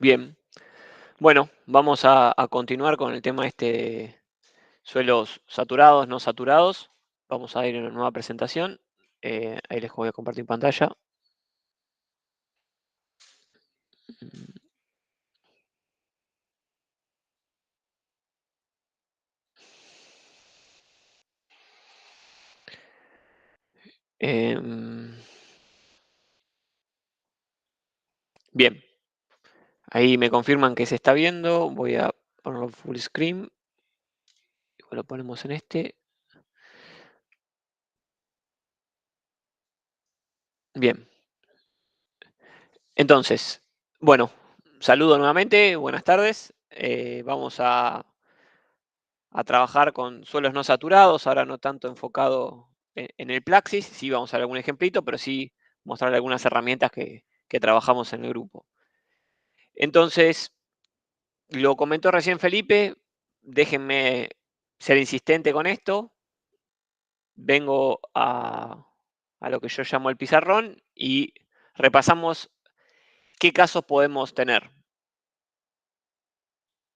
Bien, bueno, vamos a continuar con el tema este de suelos saturados, no saturados. Vamos a ir a una nueva presentación. Ahí les voy a compartir pantalla. Mm, em, bien, ahí me confirman que se está viendo. Voy a ponerlo full screen. Igual lo ponemos en este. Bien, entonces, bueno, saludo nuevamente, buenas tardes. Vamos a trabajar con suelos no saturados, ahora no tanto enfocado en el Plaxis, sí vamos a ver algún ejemplito, pero sí mostrar algunas herramientas que trabajamos en el grupo. Entonces, lo comentó recién Felipe, déjenme ser insistente con esto, vengo a lo que yo llamo el pizarrón y repasamos qué casos podemos tener.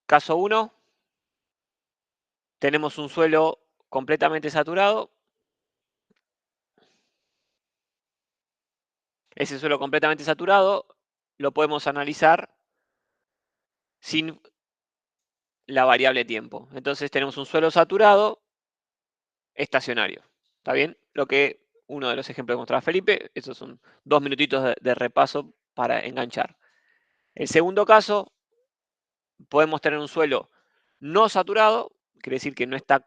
Caso 1, tenemos un suelo completamente saturado. Ese suelo completamente saturado lo podemos analizar sin la variable tiempo. Entonces tenemos un suelo saturado estacionario. ¿Está bien? Lo que uno de los ejemplos que mostraba Felipe, esos son 2 minutitos de repaso para enganchar. El segundo caso, podemos tener un suelo no saturado, quiere decir que no está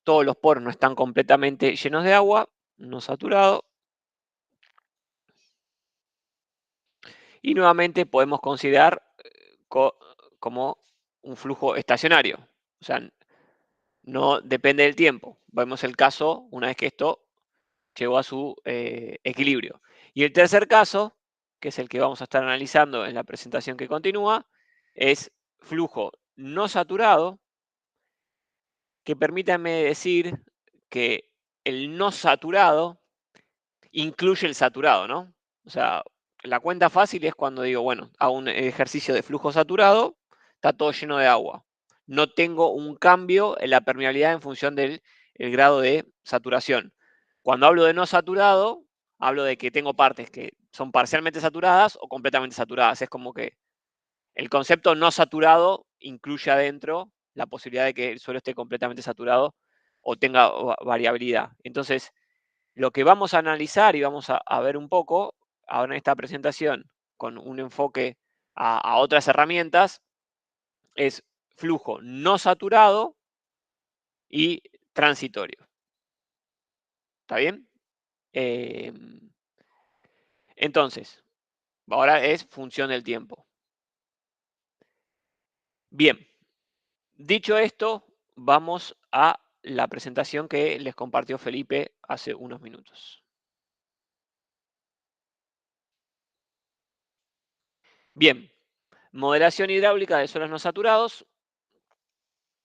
todos los poros no están completamente llenos de agua, no saturado. Y nuevamente podemos considerar co- como un flujo estacionario. O sea, no depende del tiempo. Vemos el caso una vez que esto llegó a su equilibrio. Y el tercer caso, que es el que vamos a estar analizando en la presentación que continúa, es flujo no saturado, que permítanme decir que el no saturado incluye el saturado, ¿no? O sea, la cuenta fácil es cuando digo, bueno, hago un ejercicio de flujo saturado, está todo lleno de agua. No tengo un cambio en la permeabilidad en función del el grado de saturación. Cuando hablo de no saturado, hablo de que tengo partes que son parcialmente saturadas o completamente saturadas. Es como que el concepto no saturado incluye adentro la posibilidad de que el suelo esté completamente saturado o tenga variabilidad. Entonces, lo que vamos a analizar y vamos a ver un poco ahora en esta presentación con un enfoque a otras herramientas es flujo no saturado y transitorio. ¿Está bien? Entonces, ahora es función del tiempo. Bien, dicho esto, vamos a la presentación que les compartió Felipe hace unos minutos. Bien, modelación hidráulica de suelos no saturados.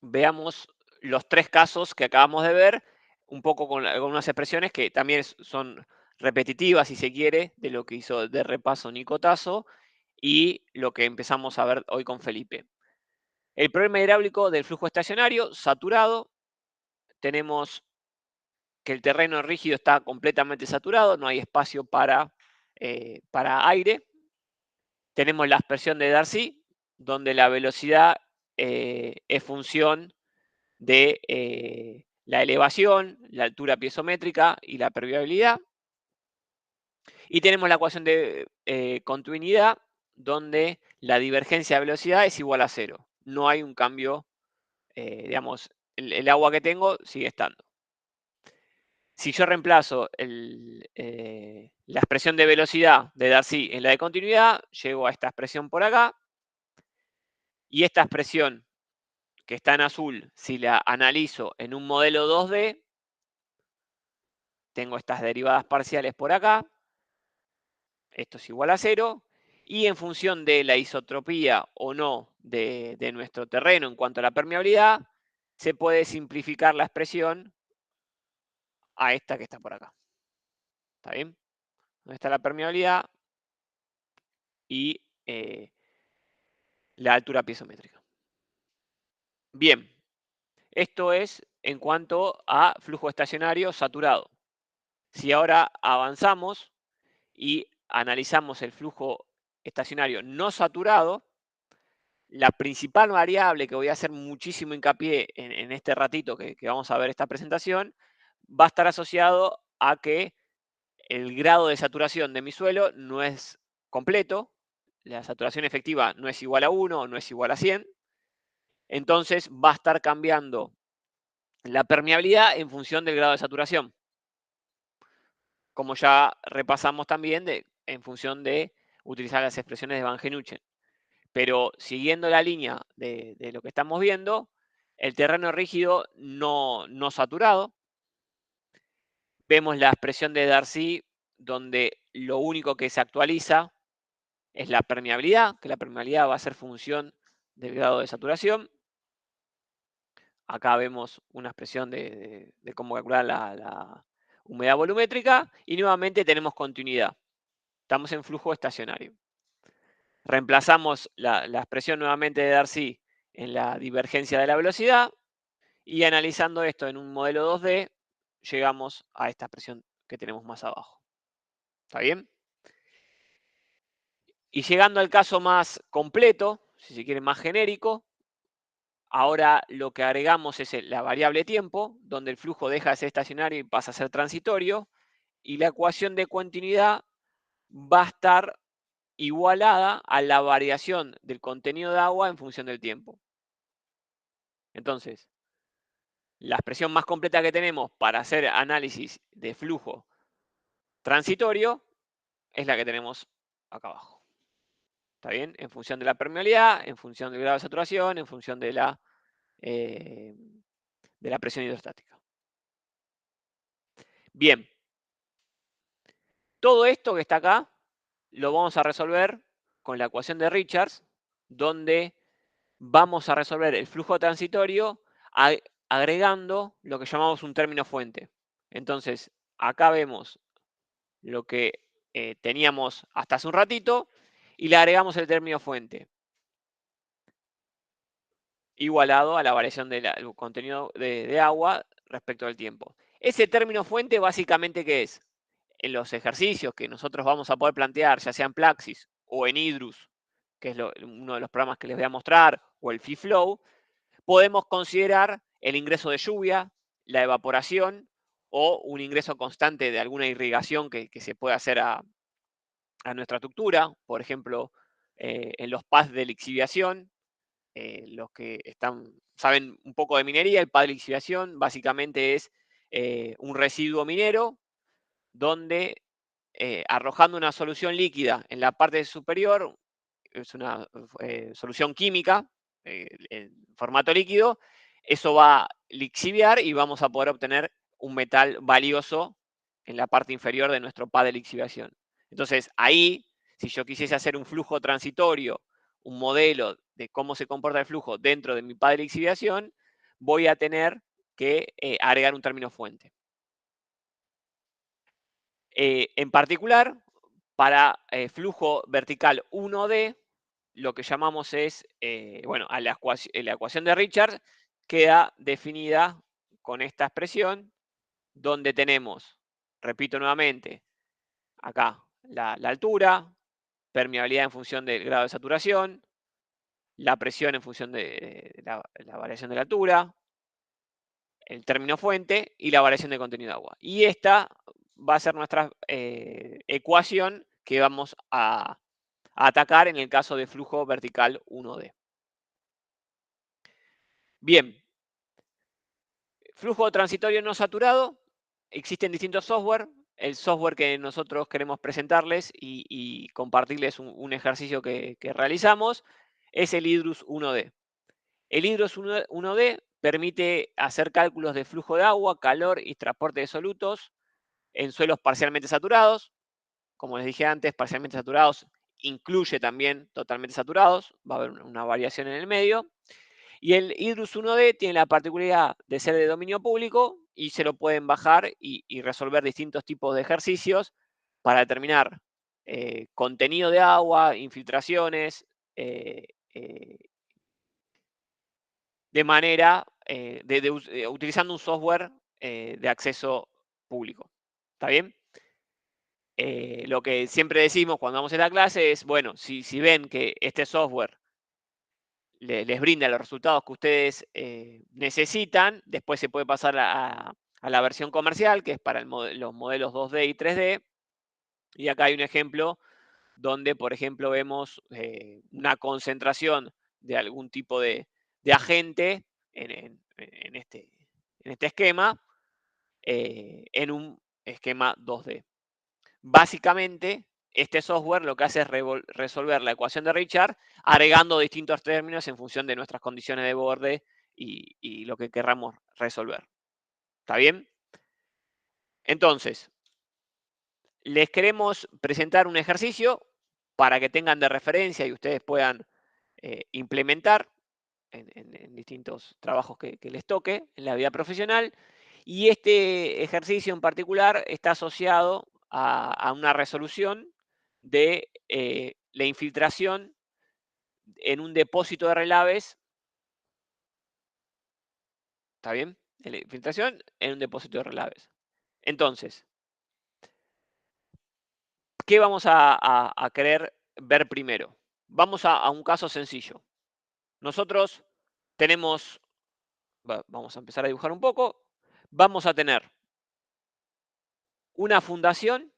Veamos los tres casos que acabamos de ver, un poco con unas expresiones que también son repetitivas, si se quiere, de lo que hizo de repaso Nico Tasso y lo que empezamos a ver hoy con Felipe. El problema hidráulico del flujo estacionario, saturado. Tenemos que el terreno rígido está completamente saturado, no hay espacio para aire. Tenemos la expresión de Darcy, donde la velocidad es función de la elevación, la altura piezométrica y la permeabilidad. Y tenemos la ecuación de continuidad, donde la divergencia de velocidad es igual a cero. No hay un cambio, digamos, el agua que tengo sigue estando. Si yo reemplazo la expresión de velocidad de Darcy en la de continuidad, llego a esta expresión por acá. Y esta expresión que está en azul, si la analizo en un modelo 2D, tengo estas derivadas parciales por acá. Esto es igual a cero. Y en función de la isotropía o no de nuestro terreno en cuanto a la permeabilidad, se puede simplificar la expresión a esta que está por acá. ¿Está bien? Donde está la permeabilidad y la altura piezométrica. Bien, esto es en cuanto a flujo estacionario saturado. Si ahora avanzamos y analizamos el flujo estacionario no saturado, la principal variable que voy a hacer muchísimo hincapié en este ratito que vamos a ver esta presentación, va a estar asociado a que el grado de saturación de mi suelo no es completo, la saturación efectiva no es igual a 1, no es igual a 100, entonces va a estar cambiando la permeabilidad en función del grado de saturación, como ya repasamos también en función de utilizar las expresiones de Van Genuchen. Pero siguiendo la línea de lo que estamos viendo, el terreno rígido no saturado, vemos la expresión de Darcy donde lo único que se actualiza es la permeabilidad, que la permeabilidad va a ser función del grado de saturación. Acá vemos una expresión de cómo calcular la humedad volumétrica y nuevamente tenemos continuidad. Estamos en flujo estacionario. Reemplazamos la expresión nuevamente de Darcy en la divergencia de la velocidad y analizando esto en un modelo 2D llegamos a esta expresión que tenemos más abajo. ¿Está bien? Y llegando al caso más completo, si se quiere más genérico, ahora lo que agregamos es la variable tiempo, donde el flujo deja de ser estacionario y pasa a ser transitorio, y la ecuación de continuidad va a estar igualada a la variación del contenido de agua en función del tiempo. Entonces, la expresión más completa que tenemos para hacer análisis de flujo transitorio es la que tenemos acá abajo. ¿Está bien? En función de la permeabilidad, en función del grado de saturación, en función de la presión hidrostática. Bien, todo esto que está acá lo vamos a resolver con la ecuación de Richards, donde vamos a resolver el flujo transitorio agregando lo que llamamos un término fuente. Entonces, acá vemos lo que teníamos hasta hace un ratito y le agregamos el término fuente, igualado a la variación del contenido de agua respecto al tiempo. Ese término fuente básicamente, ¿qué es? En los ejercicios que nosotros vamos a poder plantear, ya sea en Plaxis o en Hydrus, que es uno de los programas que les voy a mostrar, o el FeeFlow, podemos considerar el ingreso de lluvia, la evaporación o un ingreso constante de alguna irrigación que se puede hacer a nuestra estructura, por ejemplo, en los pads de lixiviación, los que saben un poco de minería, el pad de lixiviación básicamente es un residuo minero donde arrojando una solución líquida en la parte superior, es una solución química en formato líquido, eso va a lixiviar y vamos a poder obtener un metal valioso en la parte inferior de nuestro pad de lixiviación. Entonces, ahí, si yo quisiese hacer un flujo transitorio, un modelo de cómo se comporta el flujo dentro de mi pad de lixiviación, voy a tener que agregar un término fuente. En particular, para flujo vertical 1D, lo que llamamos es, bueno, la ecuación de Richards queda definida con esta expresión, donde tenemos, repito nuevamente, acá la altura, permeabilidad en función del grado de saturación, la presión en función de la variación de la altura, el término fuente y la variación de contenido de agua. Y esta va a ser nuestra ecuación que vamos a atacar en el caso de flujo vertical 1D. Bien, flujo transitorio no saturado, existen distintos software. El software que nosotros queremos presentarles y compartirles un ejercicio que realizamos es el Hydrus 1D. El Hydrus 1D permite hacer cálculos de flujo de agua, calor y transporte de solutos en suelos parcialmente saturados. Como les dije antes, parcialmente saturados incluye también totalmente saturados. Va a haber una variación en el medio. Y el Hydrus 1D tiene la particularidad de ser de dominio público y se lo pueden bajar y resolver distintos tipos de ejercicios para determinar contenido de agua, infiltraciones eh, de manera, utilizando un software de acceso público. ¿Está bien? Lo que siempre decimos cuando damos esta clase es, bueno, si ven que este software les brinda los resultados que ustedes necesitan, después se puede pasar a la versión comercial, que es para los modelos 2D y 3D. Y acá hay un ejemplo donde, por ejemplo, vemos una concentración de algún tipo de agente en este esquema, en un esquema 2D. Básicamente, este software lo que hace es resolver la ecuación de Richard agregando distintos términos en función de nuestras condiciones de borde y lo que querramos resolver. ¿Está bien? Entonces, les queremos presentar un ejercicio para que tengan de referencia y ustedes puedan implementar en distintos trabajos que les toque en la vida profesional. Y este ejercicio en particular está asociado a una resolución de la infiltración en un depósito de relaves. ¿Está bien? La infiltración en un depósito de relaves. Entonces, ¿qué vamos a querer ver primero? Vamos a un caso sencillo. Nosotros tenemos, vamos a empezar a dibujar un poco, vamos a tener una fundación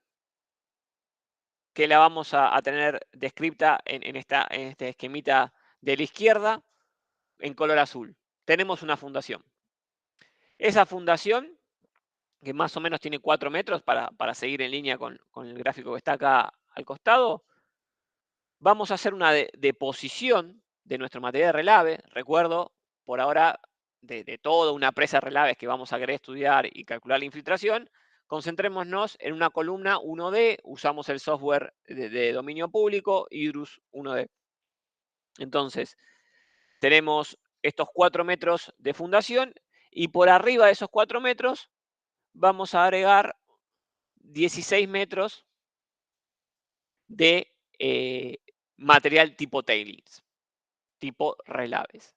que la vamos a tener descripta en este esquemita de la izquierda en color azul. Tenemos una fundación. Esa fundación, que más o menos tiene 4 metros para seguir en línea con el gráfico que está acá al costado, vamos a hacer una deposición de nuestro material de relave. Recuerdo, por ahora, de toda una presa de relaves que vamos a querer estudiar y calcular la infiltración, concentrémonos en una columna 1D, usamos el software de dominio público, Hydrus 1D. Entonces, tenemos estos 4 metros de fundación y por arriba de esos 4 metros vamos a agregar 16 metros de material tipo tailings, tipo relaves.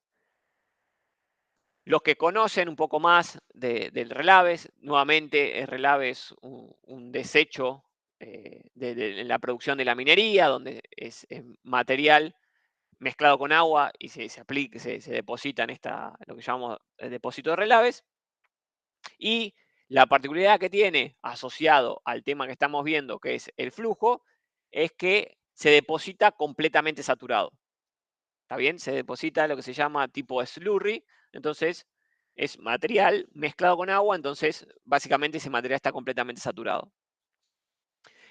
Los que conocen un poco más del relaves, nuevamente el relave es un desecho en la producción de la minería, donde es material mezclado con agua y se aplica, se deposita en lo que llamamos el depósito de relaves. Y la particularidad que tiene asociado al tema que estamos viendo, que es el flujo, es que se deposita completamente saturado. ¿Está bien? Se deposita lo que se llama tipo slurry, entonces es material mezclado con agua, entonces básicamente ese material está completamente saturado.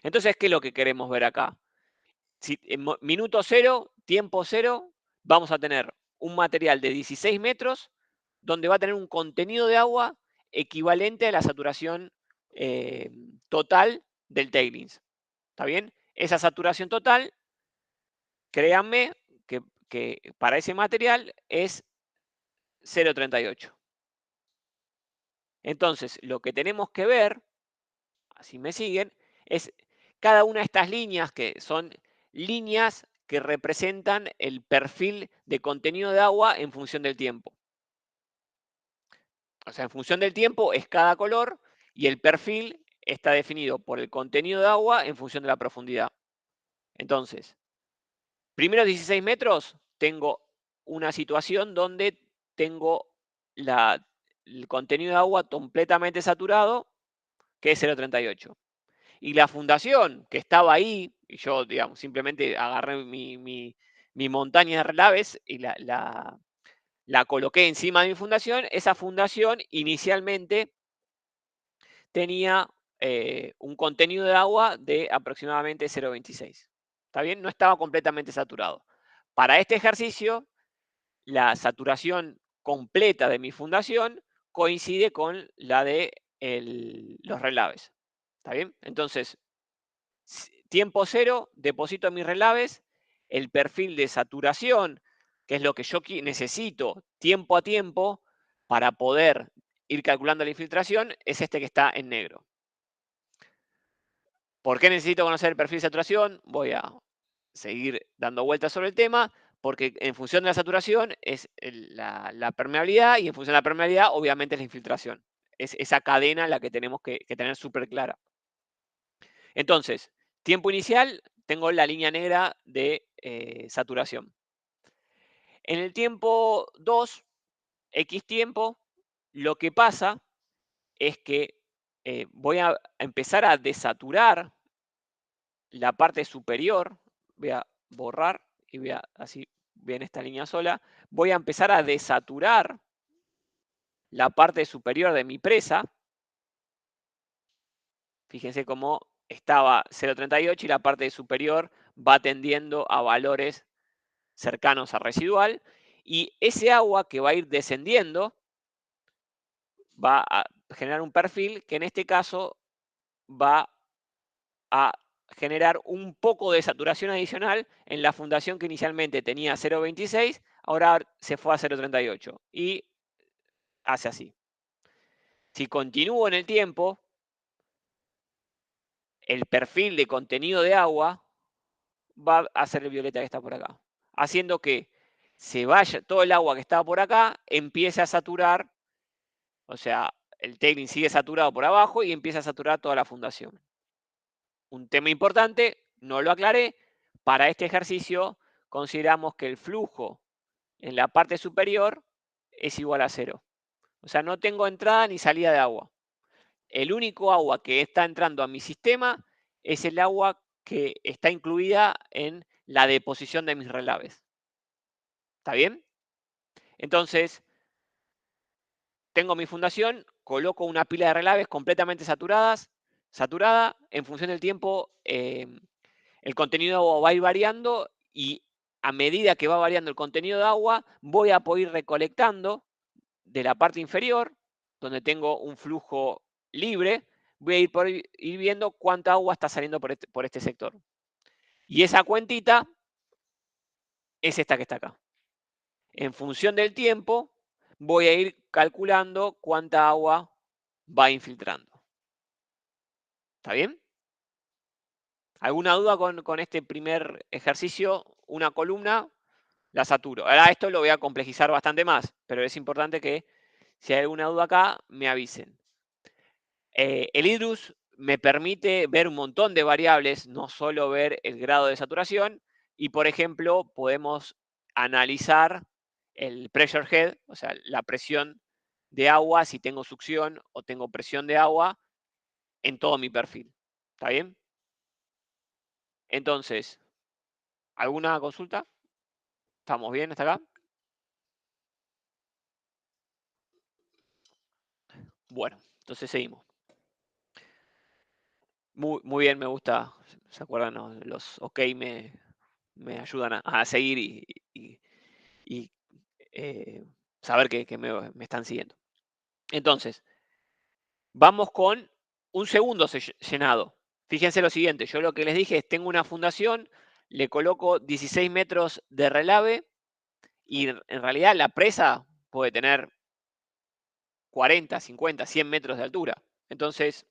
Entonces, ¿qué es lo que queremos ver acá? Si en minuto cero, tiempo cero, vamos a tener un material de 16 metros donde va a tener un contenido de agua equivalente a la saturación total del tailings. ¿Está bien? Esa saturación total, créanme que para ese material es 0,38. Entonces, lo que tenemos que ver, así me siguen, es cada una de estas líneas que son líneas que representan el perfil de contenido de agua en función del tiempo. O sea, en función del tiempo es cada color y el perfil está definido por el contenido de agua en función de la profundidad. Entonces, primeros 16 metros tengo una situación donde tengo el contenido de agua completamente saturado, que es 0,38. Y la fundación que estaba ahí, y yo, digamos, simplemente agarré mi montaña de relaves y la coloqué encima de mi fundación, esa fundación inicialmente tenía un contenido de agua de aproximadamente 0,26. ¿Está bien? No estaba completamente saturado. Para este ejercicio, la saturación completa de mi fundación coincide con la de los relaves. ¿Está bien? Entonces, tiempo cero, deposito mis relaves, el perfil de saturación, que es lo que yo necesito tiempo a tiempo para poder ir calculando la infiltración, es este que está en negro. ¿Por qué necesito conocer el perfil de saturación? Voy a seguir dando vueltas sobre el tema. porque en función de la saturación es la permeabilidad y en función de la permeabilidad obviamente es la infiltración. Es esa cadena la que tenemos que tener súper clara. Entonces, tiempo inicial, tengo la línea negra de saturación. En el tiempo 2, X tiempo, lo que pasa es que voy a empezar a desaturar la parte superior. Voy a borrar y así voy en esta línea sola. Voy a empezar a desaturar la parte superior de mi presa. Fíjense cómo estaba 0,38 y la parte superior va tendiendo a valores cercanos a residual. Y ese agua que va a ir descendiendo va a generar un perfil que en este caso va a generar un poco de saturación adicional en la fundación que inicialmente tenía 0,26, ahora se fue a 0,38 y hace así. Si continúo en el tiempo, el perfil de contenido de agua va a ser el violeta que está por acá, haciendo que se vaya todo el agua que estaba por acá, empiece a saturar, o sea, el tailing sigue saturado por abajo y empieza a saturar toda la fundación. Un tema importante, no lo aclaré, para este ejercicio consideramos que el flujo en la parte superior es igual a 0. O sea, no tengo entrada ni salida de agua. El único agua que está entrando a mi sistema es el agua que está incluida en la deposición de mis relaves. ¿Está bien? Entonces, tengo mi fundación, coloco una pila de relaves completamente saturada. En función del tiempo, el contenido de agua va a ir variando y a medida que va variando el contenido de agua, voy a poder ir recolectando de la parte inferior, donde tengo un flujo libre, voy a ir viendo cuánta agua está saliendo por este sector. Y esa cuentita es esta que está acá. En función del tiempo, voy a ir calculando cuánta agua va infiltrando. ¿Está bien? ¿Alguna duda con este primer ejercicio? Una columna, la saturo. Ahora esto lo voy a complejizar bastante más, pero es importante que si hay alguna duda acá, me avisen. El IDRUS me permite ver un montón de variables, no solo ver el grado de saturación, y por ejemplo, podemos analizar el pressure head, o sea, la presión de agua, si tengo succión o tengo presión de agua en todo mi perfil. ¿Está bien? Entonces, ¿alguna consulta? ¿Estamos bien hasta acá? Bueno, entonces seguimos. Muy bien, me gusta. ¿Se acuerdan? No? Los OK me ayudan a seguir y, saber que me están siguiendo. Entonces, vamos con un segundo llenado. Fíjense lo siguiente, yo lo que les dije es, tengo una fundación, le coloco 16 metros de relave y en realidad la presa puede tener 40, 50, 100 metros de altura. Entonces,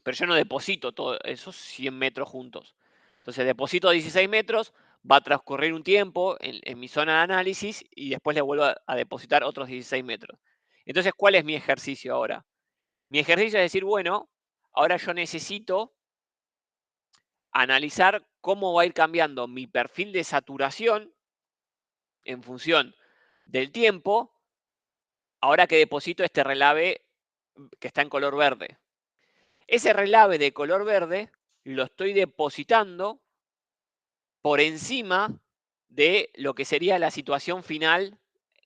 pero yo no deposito todos esos 100 metros juntos. Entonces deposito 16 metros, va a transcurrir un tiempo en mi zona de análisis y después le vuelvo a depositar otros 16 metros. Entonces, ¿cuál es mi ejercicio ahora? Mi ejercicio es decir, bueno, ahora yo necesito analizar cómo va a ir cambiando mi perfil de saturación en función del tiempo, ahora que deposito este relave que está en color verde. Ese relave de color verde lo estoy depositando por encima de lo que sería la situación final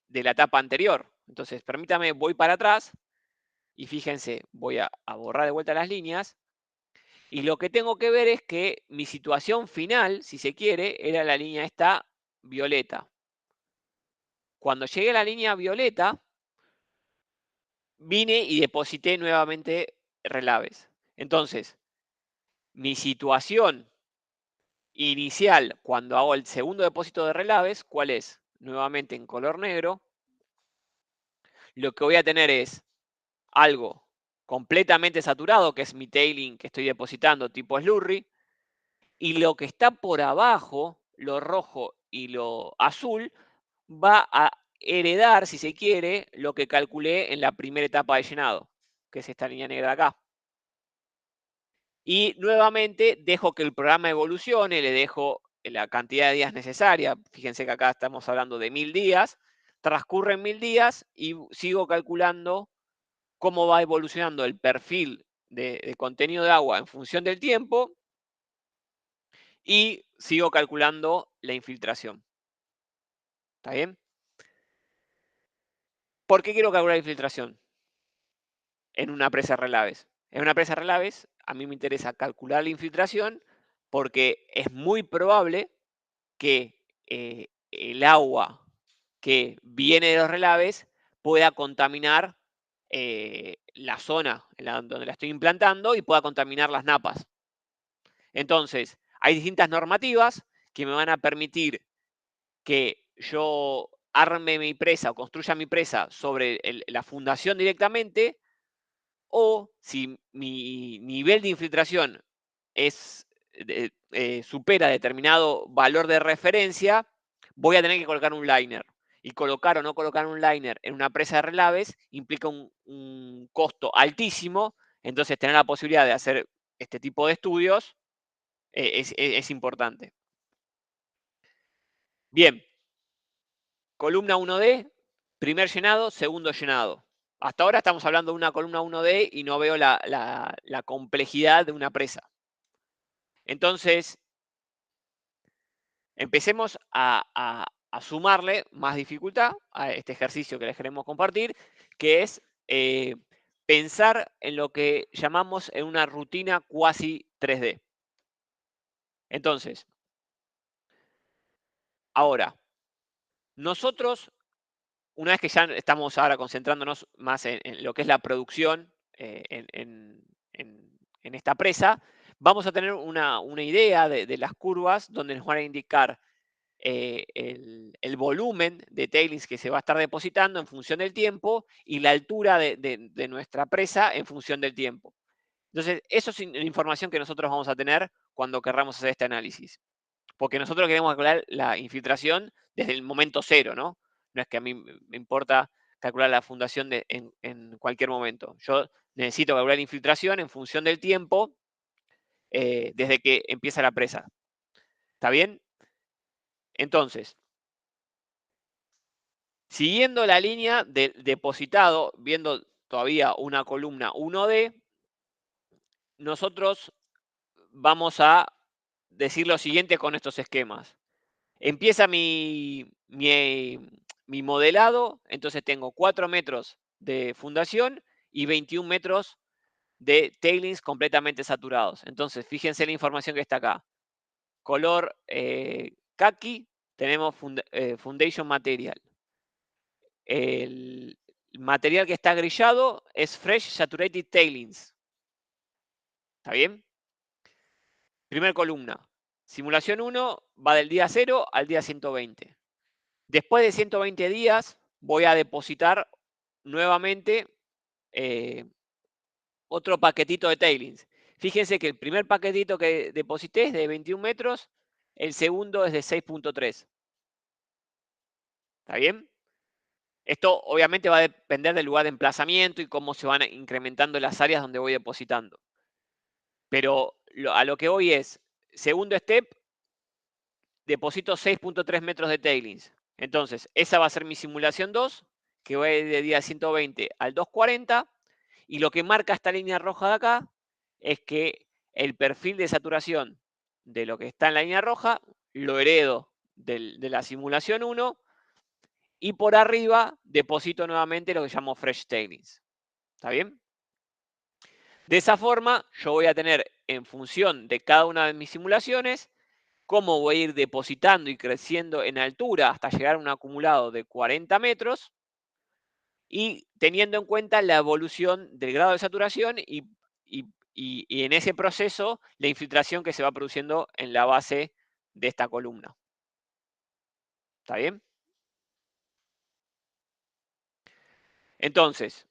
de la etapa anterior. Entonces, permítame, voy para atrás y fíjense, voy a borrar de vuelta las líneas. Y lo que tengo que ver es que mi situación final, si se quiere, era la línea esta violeta. Cuando llegué a la línea violeta, vine y deposité nuevamente relaves. Entonces, mi situación inicial cuando hago el segundo depósito de relaves, ¿cuál es? Nuevamente en color negro, lo que voy a tener es algo completamente saturado, que es mi tailing que estoy depositando tipo slurry, y lo que está por abajo lo rojo y lo azul, va a heredar, si se quiere, lo que calculé en la primera etapa de llenado, que es esta línea negra de acá. Y nuevamente dejo que el programa evolucione, le dejo la cantidad de días necesaria. Fíjense que acá estamos hablando de 1000 días. Transcurren 1000 días y sigo calculando cómo va evolucionando el perfil de contenido de agua en función del tiempo y sigo calculando la infiltración. ¿Está bien? ¿Por qué quiero calcular la infiltración en una presa relaves? En una presa relaves, a mí me interesa calcular la infiltración porque es muy probable que el agua que viene de los relaves pueda contaminar la zona donde la estoy implantando y pueda contaminar las napas. Entonces, hay distintas normativas que me van a permitir que yo arme mi presa o construya mi presa sobre la fundación directamente, o si mi nivel de infiltración supera determinado valor de referencia, voy a tener que colocar un liner. Y colocar o no colocar un liner en una presa de relaves implica un costo altísimo, entonces tener la posibilidad de hacer este tipo de estudios es importante. Bien, columna 1D, primer llenado, segundo llenado. Hasta ahora estamos hablando de una columna 1D y no veo la complejidad de una presa. Entonces, empecemos a sumarle más dificultad a este ejercicio que les queremos compartir, que es pensar en lo que llamamos en una rutina cuasi 3D. Entonces, ahora, nosotros, una vez que ya estamos ahora concentrándonos más en lo que es la producción en esta presa, vamos a tener una idea de las curvas donde nos van a indicar el volumen de tailings que se va a estar depositando en función del tiempo y la altura de nuestra presa en función del tiempo. Entonces, eso es la información que nosotros vamos a tener cuando querramos hacer este análisis. Porque nosotros queremos calcular la infiltración desde el momento cero, ¿no? No es que a mí me importa calcular la fundación en cualquier momento. Yo necesito calcular la infiltración en función del tiempo desde que empieza la presa. ¿Está bien? Entonces, siguiendo la línea del depositado, viendo todavía una columna 1D, nosotros vamos a decir lo siguiente con estos esquemas. Empieza mi modelado, entonces tengo 4 metros de fundación y 21 metros de tailings completamente saturados. Entonces, fíjense la información que está acá. Color khaki, tenemos foundation material. El material que está grillado es Fresh Saturated Tailings. ¿Está bien? Primer columna. Simulación 1 va del día 0 al día 120. Después de 120 días voy a depositar nuevamente otro paquetito de tailings. Fíjense que el primer paquetito que deposité es de 21 metros, el segundo es de 6.3. ¿Está bien? Esto obviamente va a depender del lugar de emplazamiento y cómo se van incrementando las áreas donde voy depositando. Pero a lo que voy es, segundo step, deposito 6.3 metros de tailings. Entonces, esa va a ser mi simulación 2, que va de día 120 al 240. Y lo que marca esta línea roja de acá es que el perfil de saturación de lo que está en la línea roja lo heredo de la simulación 1 y por arriba deposito nuevamente lo que llamo fresh tailings. ¿Está bien? De esa forma, yo voy a tener en función de cada una de mis simulaciones cómo voy a ir depositando y creciendo en altura hasta llegar a un acumulado de 40 metros y teniendo en cuenta la evolución del grado de saturación y en ese proceso la infiltración que se va produciendo en la base de esta columna. ¿Está bien? Entonces,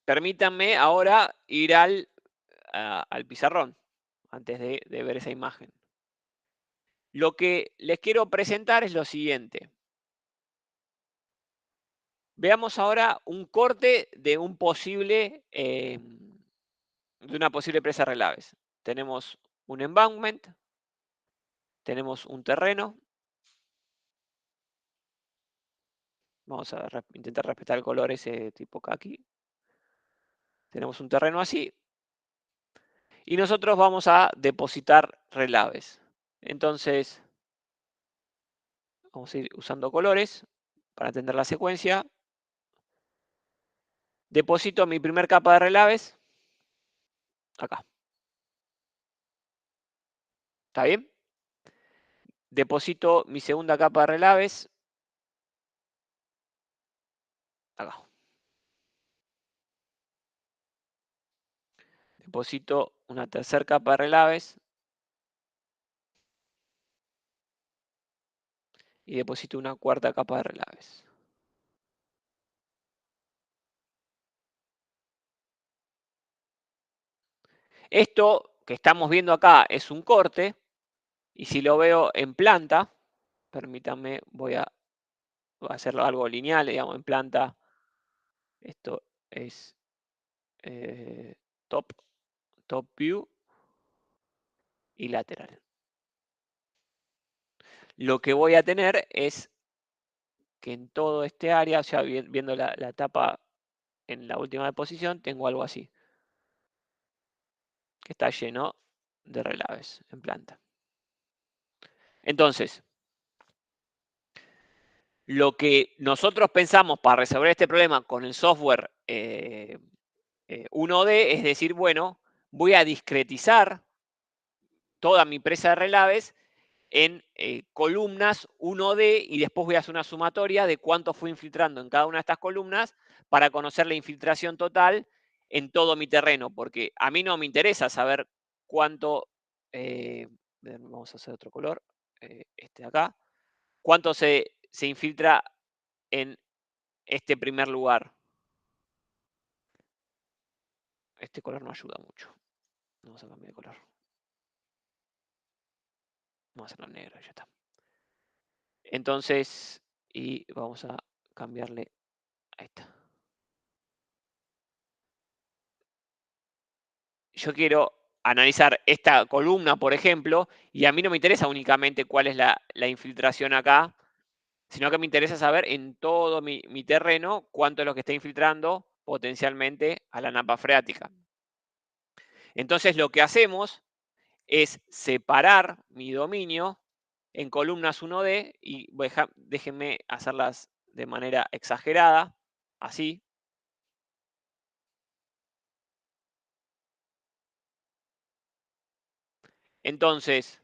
permítanme ahora ir al pizarrón antes de ver esa imagen. Lo que les quiero presentar es lo siguiente. Veamos ahora un corte de una posible presa relaves. Tenemos un embankment, tenemos un terreno. Vamos a intentar respetar el color ese tipo caqui. Tenemos un terreno así. Y nosotros vamos a depositar relaves. Entonces, vamos a ir usando colores para entender la secuencia. Deposito mi primer capa de relaves acá. ¿Está bien? Deposito mi segunda capa de relaves acá. Deposito una tercera capa de relaves y deposito una cuarta capa de relaves. Esto que estamos viendo acá es un corte y si lo veo en planta, permítanme, voy a hacerlo algo lineal, digamos, en planta. Esto es eh, top, top view y lateral. Lo que voy a tener es que en todo este área, o sea, viendo la etapa en la última posición, tengo algo así, que está lleno de relaves en planta. Entonces, lo que nosotros pensamos para resolver este problema con el software 1D es decir, bueno, voy a discretizar toda mi presa de relaves en columnas 1D y después voy a hacer una sumatoria de cuánto fue infiltrando en cada una de estas columnas para conocer la infiltración total en todo mi terreno, porque a mí no me interesa saber cuánto, vamos a hacer otro color, este de acá, cuánto se infiltra en este primer lugar. Este color no ayuda mucho. Vamos a cambiar de color. Vamos a hacerlo negro, ya está. Entonces, y vamos a cambiarle a esta. Yo quiero analizar esta columna, por ejemplo, y a mí no me interesa únicamente cuál es la infiltración acá, sino que me interesa saber en todo mi terreno cuánto es lo que está infiltrando potencialmente a la napa freática. Entonces lo que hacemos es separar mi dominio en columnas 1D y déjenme hacerlas de manera exagerada, así. Entonces,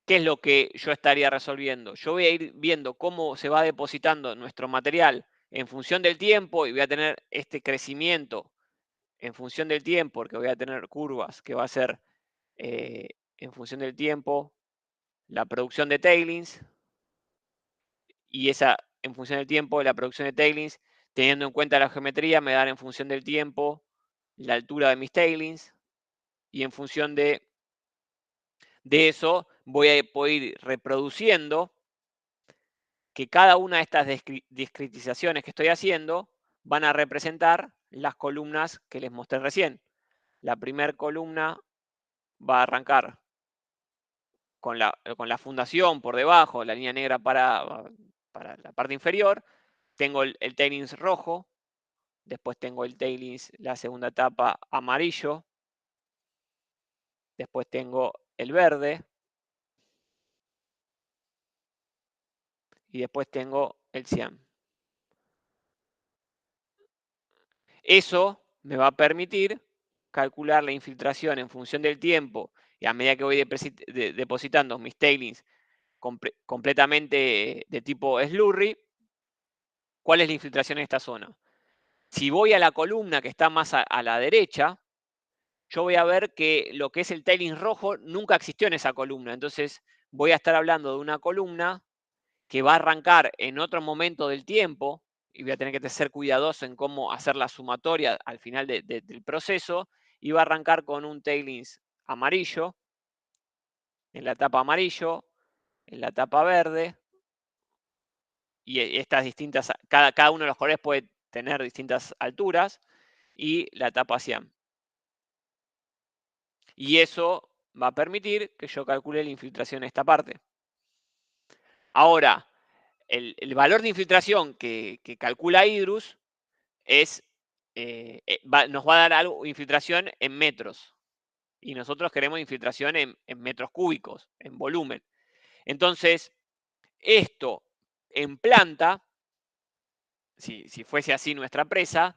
¿qué es lo que yo estaría resolviendo? Yo voy a ir viendo cómo se va depositando nuestro material en función del tiempo y voy a tener este crecimiento en función del tiempo, porque voy a tener curvas que va a ser en función del tiempo la producción de tailings y esa en función del tiempo la producción de tailings, teniendo en cuenta la geometría, me dan en función del tiempo la altura de mis tailings y en función de eso voy a poder ir reproduciendo que cada una de estas discretizaciones que estoy haciendo van a representar las columnas que les mostré recién. La primera columna va a arrancar con la fundación por debajo, la línea negra para la parte inferior. Tengo el tailings rojo, después tengo el tailings, la segunda etapa amarillo, después tengo el verde y después tengo el cian. Eso me va a permitir calcular la infiltración en función del tiempo y a medida que voy depositando mis tailings completamente de tipo slurry, cuál es la infiltración en esta zona. Si voy a la columna que está más a la derecha, yo voy a ver que lo que es el tailing rojo nunca existió en esa columna. Entonces voy a estar hablando de una columna que va a arrancar en otro momento del tiempo y voy a tener que ser cuidadoso en cómo hacer la sumatoria al final del proceso y va a arrancar con un tailings amarillo. en la etapa amarillo, en la etapa verde, y estas distintas, cada uno de los colores puede tener distintas alturas, y la etapa cian. Y eso va a permitir que yo calcule la infiltración en esta parte. Ahora, el valor de infiltración que calcula Idrus es, nos va a dar algo, infiltración en metros. Y nosotros queremos infiltración en metros cúbicos, en volumen. Entonces, esto en planta, si fuese así nuestra presa,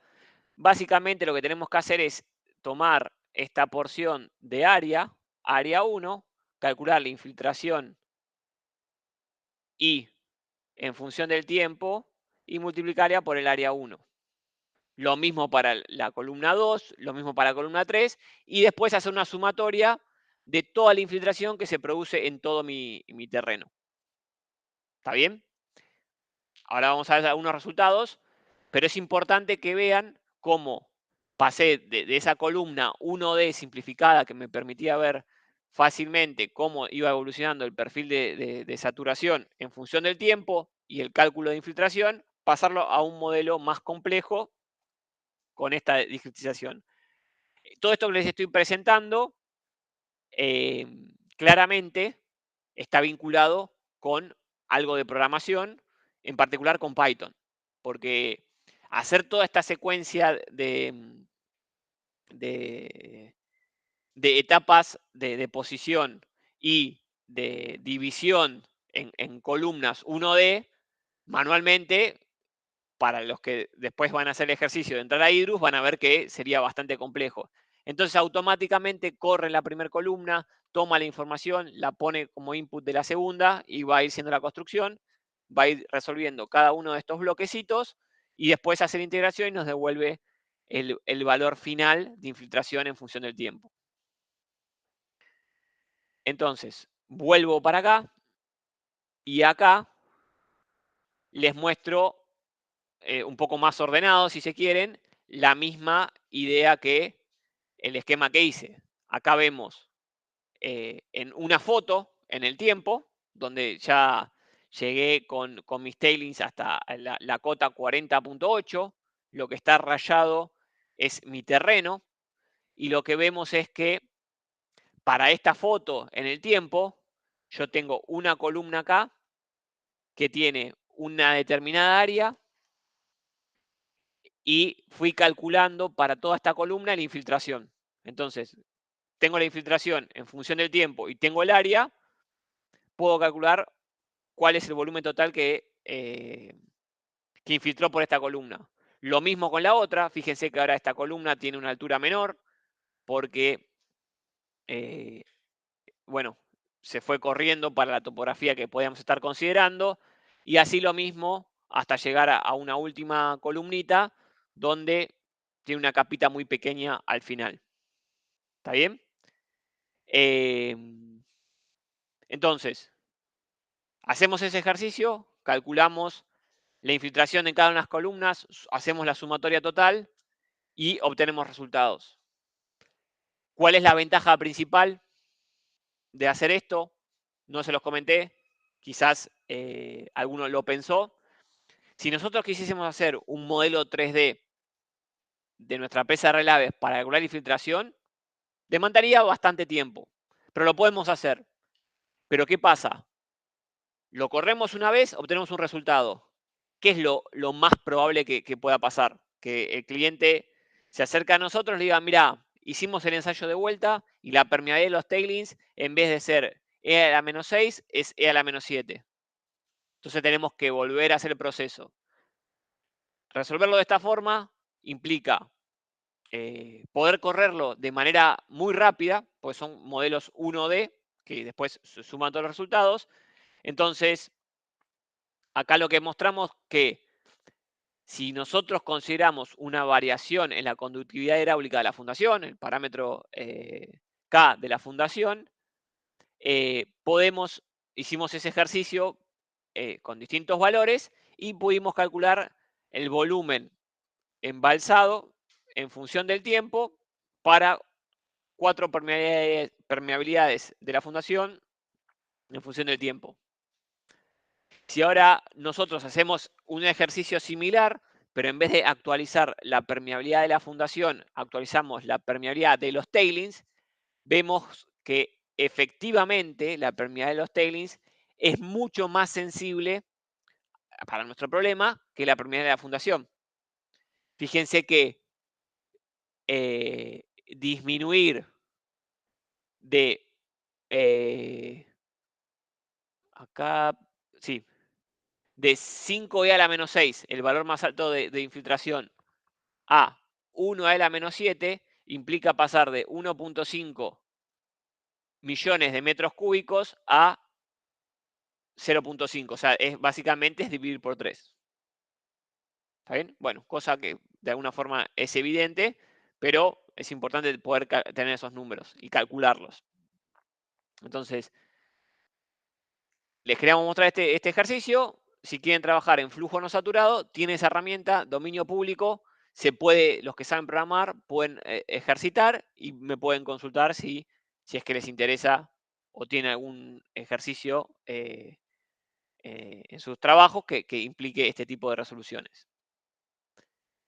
básicamente lo que tenemos que hacer es tomar esta porción de área 1, calcular la infiltración y en función del tiempo y multiplicarla por el área 1. Lo mismo para la columna 2, lo mismo para la columna 3, y después hacer una sumatoria de toda la infiltración que se produce en todo mi terreno. ¿Está bien? Ahora vamos a ver algunos resultados, pero es importante que vean cómo pasé de esa columna 1D simplificada que me permitía ver fácilmente cómo iba evolucionando el perfil de saturación en función del tiempo y el cálculo de infiltración, pasarlo a un modelo más complejo con esta discretización. Todo esto que les estoy presentando claramente está vinculado con algo de programación, en particular con Python, porque hacer toda esta secuencia de, de etapas de posición y de división en columnas 1D manualmente, para los que después van a hacer el ejercicio de entrar a Idrus, van a ver que sería bastante complejo. Entonces automáticamente corre en la primera columna, toma la información, la pone como input de la segunda y va a ir siendo la construcción, va a ir resolviendo cada uno de estos bloquecitos y después hace la integración y nos devuelve el valor final de infiltración en función del tiempo. Entonces, vuelvo para acá y acá les muestro un poco más ordenado, si se quieren, la misma idea que el esquema que hice. Acá vemos en una foto en el tiempo, donde ya llegué con mis tailings hasta la cota 40.8, lo que está rayado es mi terreno, y lo que vemos es que para esta foto en el tiempo, yo tengo una columna acá que tiene una determinada área y fui calculando para toda esta columna la infiltración. Entonces, tengo la infiltración en función del tiempo y tengo el área, puedo calcular cuál es el volumen total que infiltró por esta columna. Lo mismo con la otra, fíjense que ahora esta columna tiene una altura menor porque, eh, bueno, se fue corriendo para la topografía que podíamos estar considerando, y así lo mismo hasta llegar a una última columnita donde tiene una capita muy pequeña al final. ¿Está bien? Entonces, hacemos ese ejercicio, calculamos la infiltración en cada una de las columnas, hacemos la sumatoria total y obtenemos resultados. ¿Cuál es la ventaja principal de hacer esto? No se los comenté, quizás alguno lo pensó. Si nosotros quisiésemos hacer un modelo 3D de nuestra presa de relaves para calcular infiltración, demandaría bastante tiempo, pero lo podemos hacer. Pero ¿qué pasa? Lo corremos una vez, obtenemos un resultado. ¿Qué es lo más probable que pueda pasar? Que el cliente se acerca a nosotros y le diga, mira, hicimos el ensayo de vuelta y la permeabilidad de los tailings, en vez de ser E a la menos 6, es E a la menos 7. Entonces tenemos que volver a hacer el proceso. Resolverlo de esta forma implica poder correrlo de manera muy rápida, pues son modelos 1D, que después se suman todos los resultados. Entonces, acá lo que mostramos que si nosotros consideramos una variación en la conductividad hidráulica de la fundación, el parámetro K de la fundación, hicimos ese ejercicio con distintos valores y pudimos calcular el volumen embalsado en función del tiempo para 4 permeabilidades de la fundación en función del tiempo. Si ahora nosotros hacemos un ejercicio similar, pero en vez de actualizar la permeabilidad de la fundación, actualizamos la permeabilidad de los tailings, vemos que efectivamente la permeabilidad de los tailings es mucho más sensible para nuestro problema que la permeabilidad de la fundación. Fíjense que disminuir de acá, sí, de 5e a la menos 6, el valor más alto de infiltración, a 1e a la menos 7, implica pasar de 1.5 millones de metros cúbicos a 0.5. O sea, básicamente es dividir por 3. ¿Está bien? Bueno, cosa que de alguna forma es evidente, pero es importante poder tener esos números y calcularlos. Entonces, les queríamos mostrar este ejercicio. Si quieren trabajar en flujo no saturado, tiene esa herramienta, dominio público. Los que saben programar pueden ejercitar y me pueden consultar si es que les interesa o tienen algún ejercicio en sus trabajos que implique este tipo de resoluciones.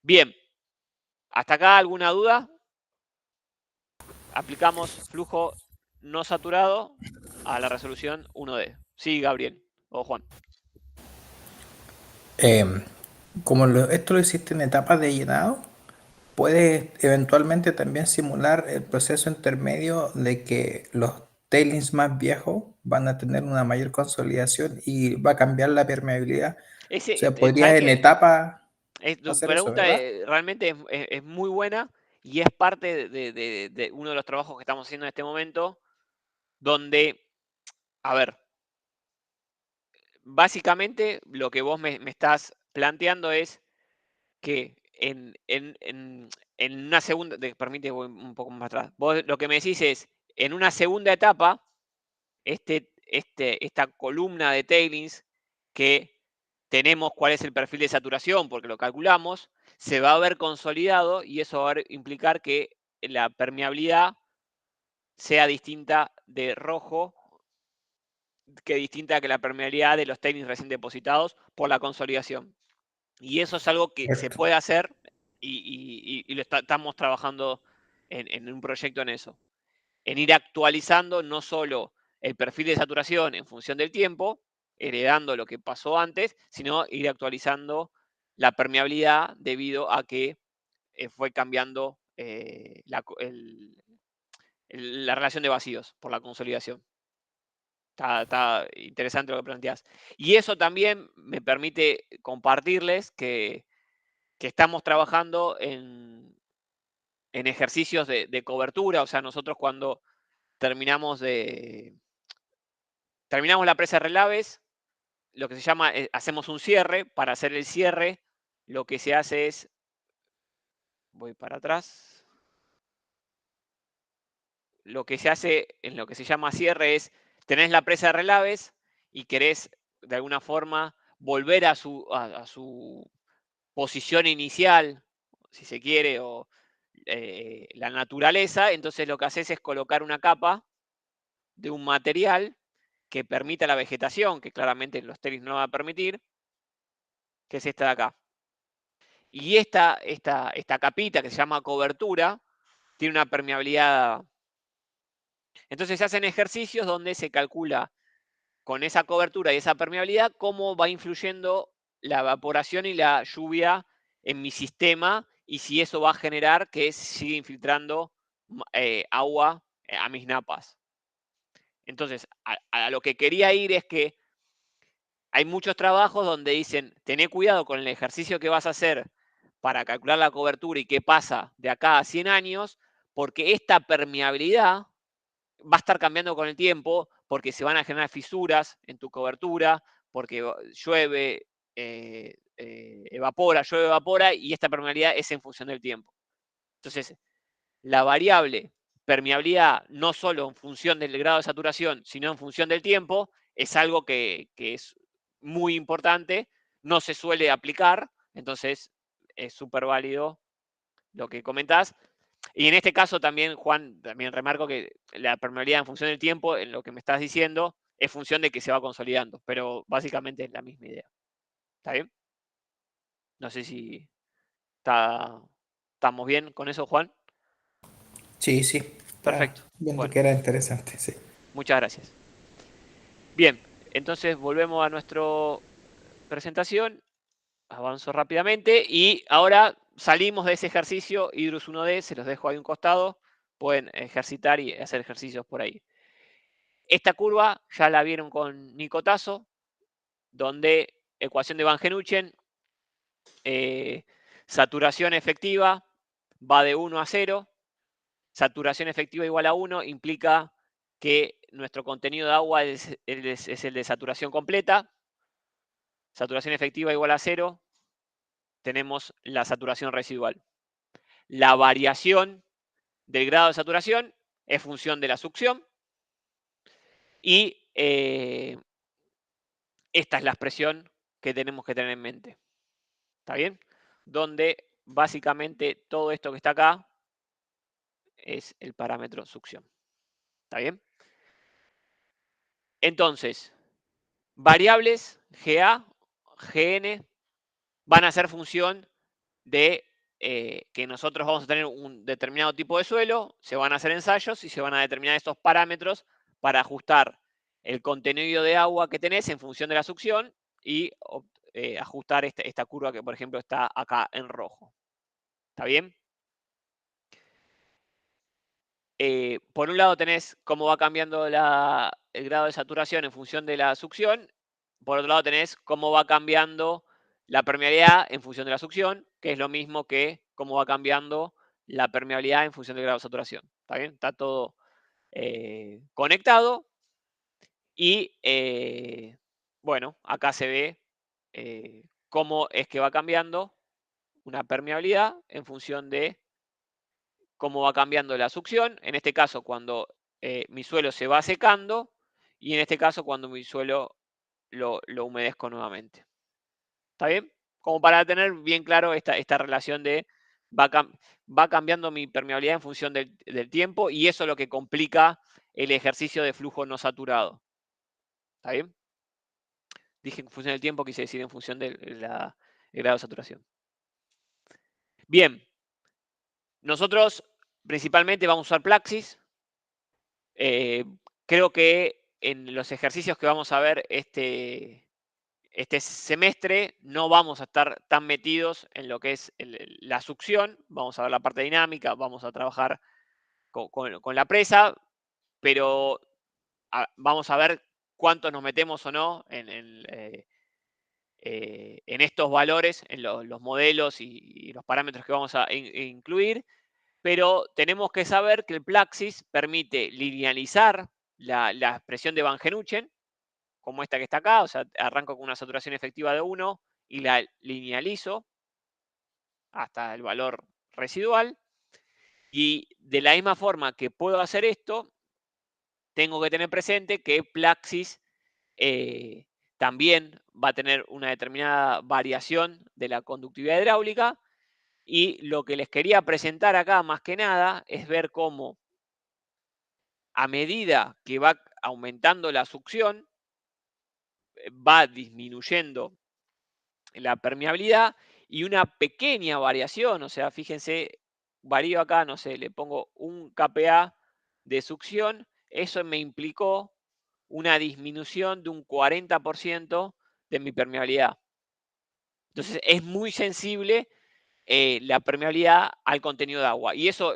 Bien, ¿hasta acá alguna duda? Aplicamos flujo no saturado a la resolución 1D. Sí, Gabriel o Juan. Como esto lo hiciste en etapas de llenado, puedes eventualmente también simular el proceso intermedio de que los tailings más viejos van a tener una mayor consolidación y va a cambiar la permeabilidad. O sea, podrías ¿Sabes en qué? etapa Tu hacer eso, pregunta ¿verdad? realmente es muy buena y es parte de uno de los trabajos que estamos haciendo en este momento, donde, a ver, básicamente lo que vos me estás planteando es que en una segunda, permite voy un poco más atrás, vos lo que me decís es, en una segunda etapa, esta columna de tailings que tenemos cuál es el perfil de saturación, porque lo calculamos, se va a ver consolidado y eso va a implicar que la permeabilidad sea distinta de rojo que distinta que la permeabilidad de los tailings recién depositados por la consolidación. Y eso es algo que se Correcto. puede hacer y estamos trabajando en un proyecto en eso. En ir actualizando no solo el perfil de saturación en función del tiempo, heredando lo que pasó antes, sino ir actualizando la permeabilidad debido a que fue cambiando la relación de vacíos por la consolidación. Está interesante lo que planteás. Y eso también me permite compartirles que estamos trabajando en ejercicios de cobertura. O sea, nosotros cuando terminamos la presa de relaves, lo que se llama, hacemos un cierre. Para hacer el cierre, lo que se hace es, voy para atrás, lo que se hace en lo que se llama cierre es, tenés la presa de relaves y querés de alguna forma volver a su posición inicial, si se quiere, o la naturaleza, entonces lo que haces es colocar una capa de un material que permita la vegetación, que claramente los tailings no va a permitir, que es esta de acá. Y esta capita que se llama cobertura tiene una permeabilidad. Entonces se hacen ejercicios donde se calcula con esa cobertura y esa permeabilidad cómo va influyendo la evaporación y la lluvia en mi sistema y si eso va a generar que siga infiltrando agua a mis napas. Entonces, a lo que quería ir es que hay muchos trabajos donde dicen, tené cuidado con el ejercicio que vas a hacer para calcular la cobertura y qué pasa de acá a 100 años, porque esta permeabilidad va a estar cambiando con el tiempo, porque se van a generar fisuras en tu cobertura, porque llueve, evapora, llueve, evapora, y esta permeabilidad es en función del tiempo. Entonces, la variable permeabilidad, no solo en función del grado de saturación, sino en función del tiempo, es algo que es muy importante, no se suele aplicar, entonces es súper válido lo que comentás. Y en este caso también, Juan, también remarco que la permeabilidad en función del tiempo, en lo que me estás diciendo, es función de que se va consolidando, pero básicamente es la misma idea. ¿Está bien? No sé si estamos bien con eso, Juan. Sí, sí, está Perfecto. viendo Bueno, que era interesante, sí. muchas gracias. Bien, entonces volvemos a nuestra presentación. Avanzo rápidamente y ahora salimos de ese ejercicio Hydrus 1D, se los dejo ahí a un costado, pueden ejercitar y hacer ejercicios por ahí. Esta curva ya la vieron con Nico Tasso, donde ecuación de Van Genuchen, saturación efectiva va de 1 a 0, saturación efectiva igual a 1 implica que nuestro contenido de agua es el de saturación completa, saturación efectiva igual a 0, tenemos la saturación residual. La variación del grado de saturación es función de la succión y esta es la expresión que tenemos que tener en mente. ¿Está bien? Donde básicamente todo esto que está acá es el parámetro succión. ¿Está bien? Entonces, variables GA, GN van a ser función de que nosotros vamos a tener un determinado tipo de suelo, se van a hacer ensayos y se van a determinar estos parámetros para ajustar el contenido de agua que tenés en función de la succión y ajustar esta curva que, por ejemplo, está acá en rojo. ¿Está bien? Por un lado tenés cómo va cambiando el grado de saturación en función de la succión. Por otro lado tenés cómo va cambiando la permeabilidad en función de la succión, que es lo mismo que cómo va cambiando la permeabilidad en función del grado de saturación. ¿Está bien? Está todo conectado. Y bueno, acá se ve cómo es que va cambiando una permeabilidad en función de cómo va cambiando la succión, en este caso cuando mi suelo se va secando y en este caso cuando mi suelo lo humedezco nuevamente. ¿Está bien? Como para tener bien claro esta relación de va cambiando mi permeabilidad en función del tiempo y eso es lo que complica el ejercicio de flujo no saturado. ¿Está bien? Dije en función del tiempo, quise decir en función del grado de saturación. Bien, nosotros principalmente vamos a usar Plaxis. Creo que en los ejercicios que vamos a ver este semestre no vamos a estar tan metidos en lo que es la succión, vamos a ver la parte dinámica, vamos a trabajar con la presa, pero vamos a ver cuánto nos metemos o no en estos valores, en los modelos y los parámetros que vamos a incluir, pero tenemos que saber que el Plaxis permite linealizar la expresión de Van Genuchen, como esta que está acá, o sea, arranco con una saturación efectiva de 1 y la linealizo hasta el valor residual. Y de la misma forma que puedo hacer esto, tengo que tener presente que Plaxis también va a tener una determinada variación de la conductividad hidráulica. Y lo que les quería presentar acá, más que nada, es ver cómo a medida que va aumentando la succión, va disminuyendo la permeabilidad y una pequeña variación, o sea, fíjense, varío acá, no sé, le pongo un kPa de succión, eso me implicó una disminución de un 40% de mi permeabilidad. Entonces es muy sensible la permeabilidad al contenido de agua. Y eso,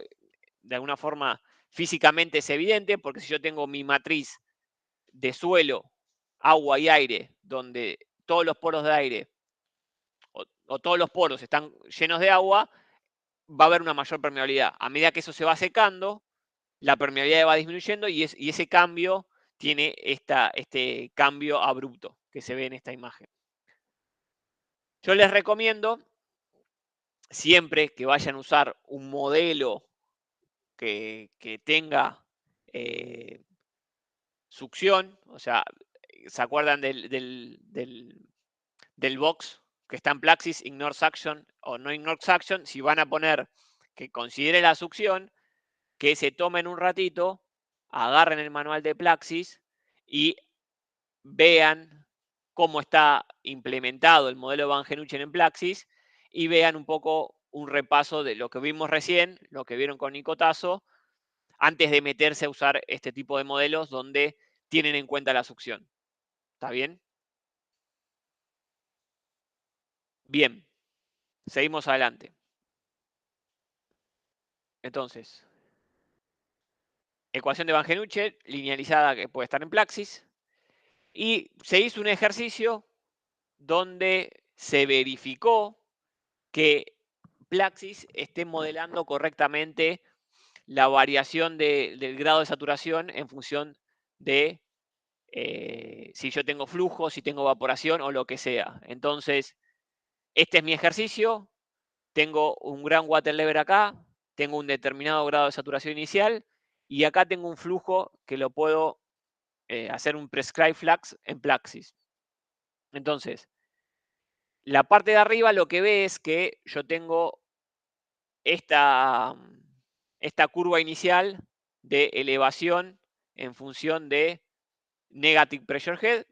de alguna forma, físicamente es evidente, porque si yo tengo mi matriz de suelo, agua y aire, donde todos los poros de aire o todos los poros están llenos de agua, va a haber una mayor permeabilidad. A medida que eso se va secando, la permeabilidad va disminuyendo y ese cambio tiene este cambio abrupto que se ve en esta imagen. Yo les recomiendo siempre que vayan a usar un modelo que tenga succión, o sea, ¿se acuerdan del box que está en Plaxis, ignore suction o no ignore suction? Si van a poner que considere la succión, que se tomen un ratito, agarren el manual de Plaxis y vean cómo está implementado el modelo Van Genuchen en Plaxis y vean un poco un repaso de lo que vimos recién, lo que vieron con Nico Tazo, antes de meterse a usar este tipo de modelos donde tienen en cuenta la succión. ¿Está bien? Bien, seguimos adelante. Entonces, ecuación de Van Genuchen, linealizada que puede estar en Plaxis. Y se hizo un ejercicio donde se verificó que Plaxis esté modelando correctamente la variación del grado de saturación en función de si yo tengo flujo, si tengo evaporación o lo que sea. Entonces, este es mi ejercicio. Tengo un gran water level acá, tengo un determinado grado de saturación inicial y acá tengo un flujo que lo puedo hacer un prescribe flux en Plaxis. Entonces, la parte de arriba lo que ve es que yo tengo esta curva inicial de elevación en función de negative pressure head.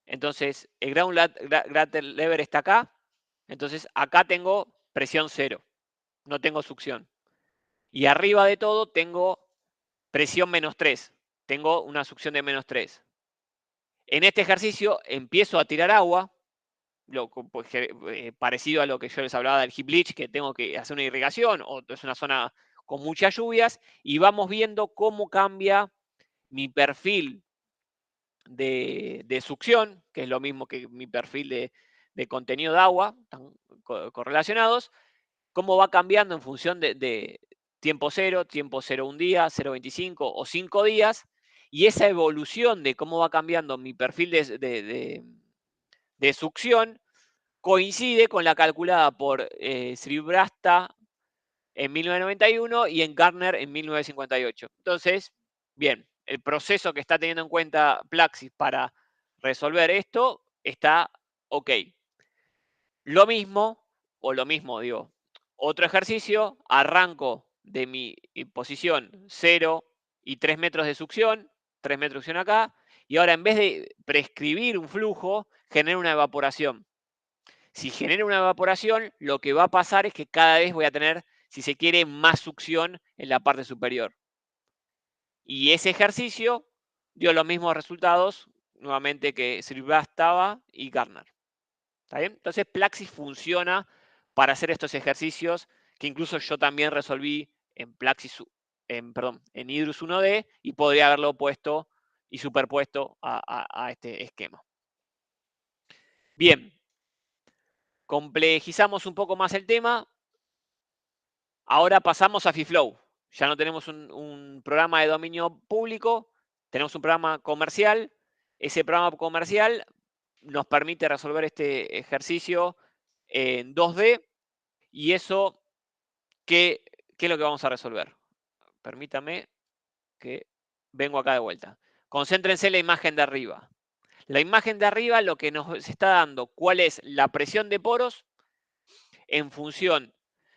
Entonces, el ground level está acá. Entonces, acá tengo presión cero. No tengo succión. Y arriba de todo tengo presión menos 3. Tengo una succión de menos 3. En este ejercicio empiezo a tirar agua, parecido a lo que yo les hablaba del heap leach, que tengo que hacer una irrigación, o es una zona con muchas lluvias, y vamos viendo cómo cambia mi perfil de succión, que es lo mismo que mi perfil de contenido de agua, están correlacionados, cómo va cambiando en función de tiempo cero un día, 0,25 o 5 días, y esa evolución de cómo va cambiando mi perfil de succión coincide con la calculada por Sribrasta en 1991 y en Gardner en 1958. Entonces, bien, el proceso que está teniendo en cuenta Plaxis para resolver esto está ok. Lo mismo, digo, otro ejercicio, arranco de mi posición 0 y 3 metros de succión, 3 metros de succión acá, y ahora en vez de prescribir un flujo, genero una evaporación. Si genero una evaporación, lo que va a pasar es que cada vez voy a tener, si se quiere, más succión en la parte superior. Y ese ejercicio dio los mismos resultados, nuevamente, que Srivastava y Gardner. ¿Está bien? Entonces, Plaxis funciona para hacer estos ejercicios que incluso yo también resolví en Plaxis, en Hydrus 1D y podría haberlo puesto y superpuesto a este esquema. Bien, complejizamos un poco más el tema. Ahora pasamos a FIFLOW. Ya no tenemos un programa de dominio público, tenemos un programa comercial. Ese programa comercial nos permite resolver este ejercicio en 2D. Y eso, ¿qué es lo que vamos a resolver? Permítame que vengo acá de vuelta. Concéntrense en la imagen de arriba. La imagen de arriba lo que nos está dando, cuál es la presión de poros en función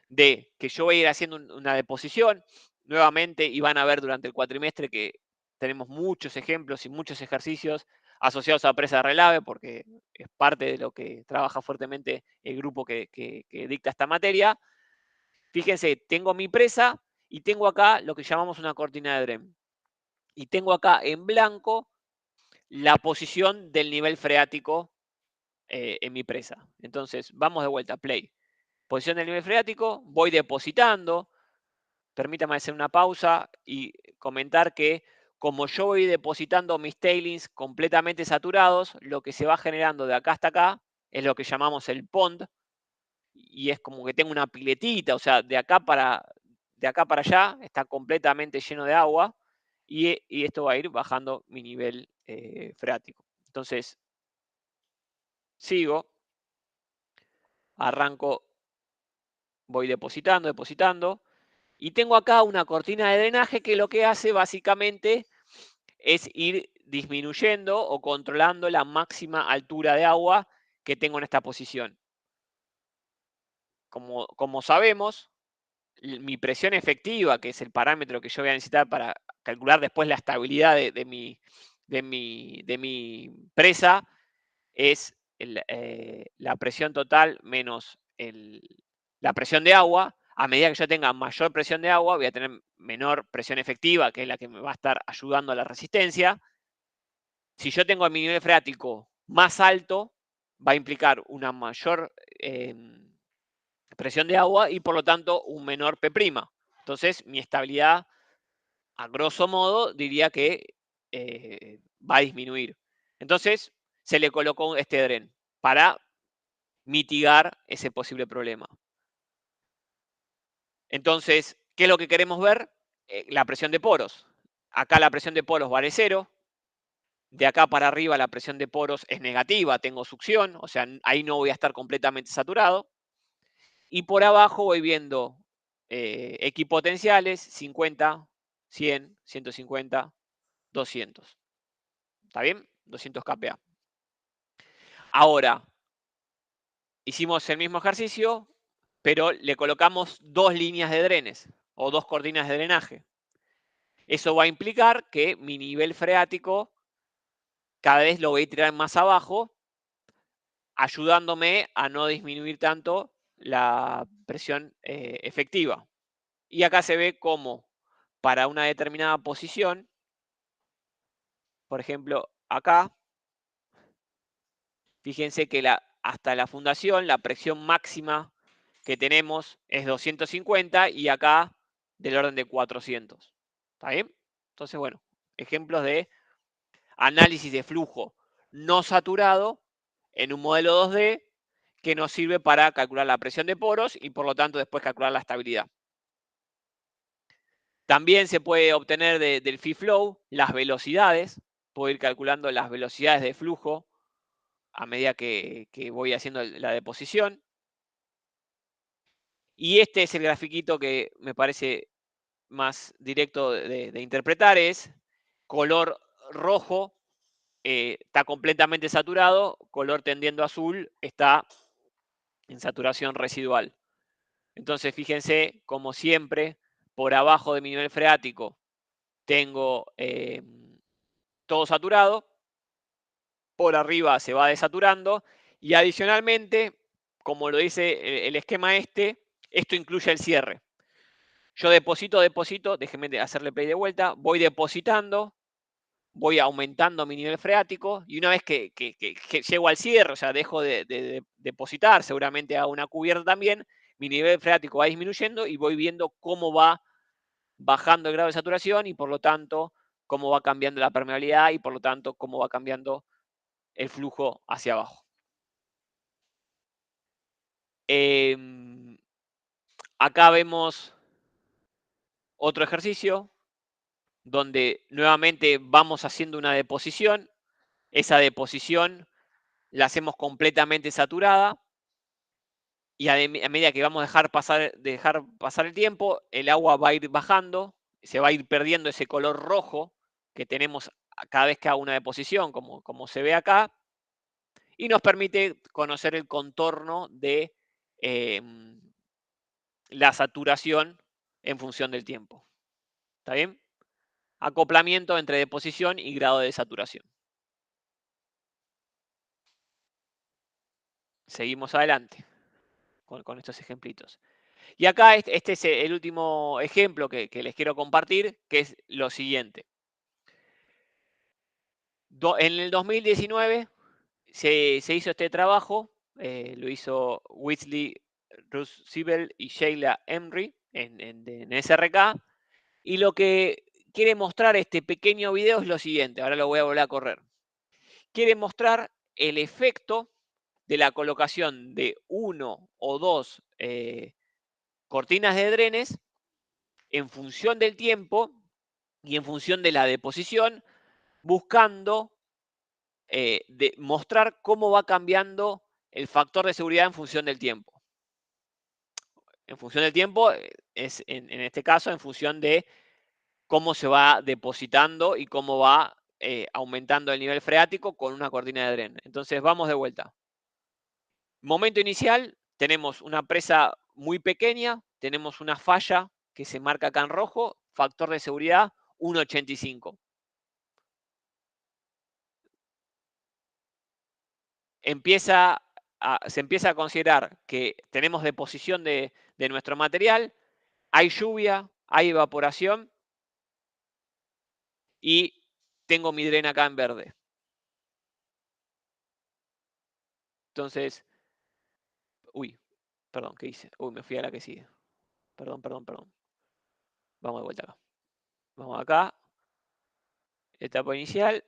de que yo voy a ir haciendo una deposición nuevamente y van a ver durante el cuatrimestre que tenemos muchos ejemplos y muchos ejercicios asociados a presa de relave porque es parte de lo que trabaja fuertemente el grupo que dicta esta materia. Fíjense, tengo mi presa y tengo acá lo que llamamos una cortina de Drem. Y tengo acá en blanco la posición del nivel freático en mi presa. Entonces, vamos de vuelta, play. Posición del nivel freático, voy depositando. Permítame hacer una pausa y comentar que como yo voy depositando mis tailings completamente saturados, lo que se va generando de acá hasta acá es lo que llamamos el pond, y es como que tengo una piletita, o sea, de acá para allá está completamente lleno de agua y esto va a ir bajando mi nivel freático. Entonces, sigo, arranco, voy depositando, y tengo acá una cortina de drenaje que lo que hace básicamente es ir disminuyendo o controlando la máxima altura de agua que tengo en esta posición. Como sabemos, mi presión efectiva, que es el parámetro que yo voy a necesitar para calcular después la estabilidad de mi de mi presa es la presión total menos la presión de agua. A medida que yo tenga mayor presión de agua, voy a tener menor presión efectiva, que es la que me va a estar ayudando a la resistencia. Si yo tengo mi nivel freático más alto, va a implicar una mayor presión de agua y por lo tanto un menor P'. Entonces mi estabilidad, a grosso modo, diría que va a disminuir. Entonces se le colocó este dren para mitigar ese posible problema. Entonces, ¿qué es lo que queremos ver? La presión de poros. Acá la presión de poros vale 0. De acá para arriba la presión de poros es negativa, tengo succión, o sea, ahí no voy a estar completamente saturado. Y por abajo voy viendo equipotenciales, 50, 100, 150, 200. ¿Está bien? 200 kPa. Ahora, hicimos el mismo ejercicio, pero le colocamos 2 líneas de drenes o 2 cortinas de drenaje. Eso va a implicar que mi nivel freático cada vez lo voy a tirar más abajo, ayudándome a no disminuir tanto la presión efectiva. Y acá se ve cómo para una determinada posición, por ejemplo, acá, fíjense que hasta la fundación la presión máxima que tenemos es 250 y acá del orden de 400. ¿Está bien? Entonces, bueno, ejemplos de análisis de flujo no saturado en un modelo 2D que nos sirve para calcular la presión de poros y por lo tanto después calcular la estabilidad. También se puede obtener del free flow las velocidades. Puedo ir calculando las velocidades de flujo a medida que voy haciendo la deposición. Y este es el grafiquito que me parece más directo de interpretar. Es color rojo, está completamente saturado, color tendiendo a azul está en saturación residual. Entonces, fíjense, como siempre, por abajo de mi nivel freático tengo todo saturado, por arriba se va desaturando y adicionalmente, como lo dice el esquema esto incluye el cierre. Yo deposito, déjenme hacerle play de vuelta, voy depositando, voy aumentando mi nivel freático y una vez que llego al cierre, o sea, dejo de depositar, seguramente hago una cubierta también, mi nivel freático va disminuyendo y voy viendo cómo va bajando el grado de saturación y por lo tanto cómo va cambiando la permeabilidad y por lo tanto cómo va cambiando el flujo hacia abajo. Acá vemos otro ejercicio donde nuevamente vamos haciendo una deposición. Esa deposición la hacemos completamente saturada y a medida que vamos a dejar pasar el tiempo, el agua va a ir bajando, se va a ir perdiendo ese color rojo que tenemos cada vez que hago una deposición, como se ve acá, y nos permite conocer el contorno de la saturación en función del tiempo. ¿Está bien? Acoplamiento entre deposición y grado de saturación. Seguimos adelante con estos ejemplitos. Y acá este es el último ejemplo que les quiero compartir, que es lo siguiente. En el 2019 se hizo este trabajo, lo hizo Wesley Russibel y Sheila Emery en SRK, y lo que quiere mostrar este pequeño video es lo siguiente, ahora lo voy a volver a correr. Quiere mostrar el efecto de la colocación de 1 o 2 cortinas de drenes en función del tiempo y en función de la deposición, buscando mostrar cómo va cambiando el factor de seguridad en función del tiempo. En función del tiempo es, en este caso, en función de cómo se va depositando y cómo va aumentando el nivel freático con una cortina de dren. Entonces, vamos de vuelta. Momento inicial, tenemos una presa muy pequeña, tenemos una falla que se marca acá en rojo, factor de seguridad 1,85. se empieza a considerar que tenemos deposición de nuestro material, hay lluvia, hay evaporación y tengo mi dren acá en verde. Entonces, uy, perdón, ¿qué hice? Uy, me fui a la que sigue. Perdón. Vamos de vuelta acá. Vamos acá. Etapa inicial.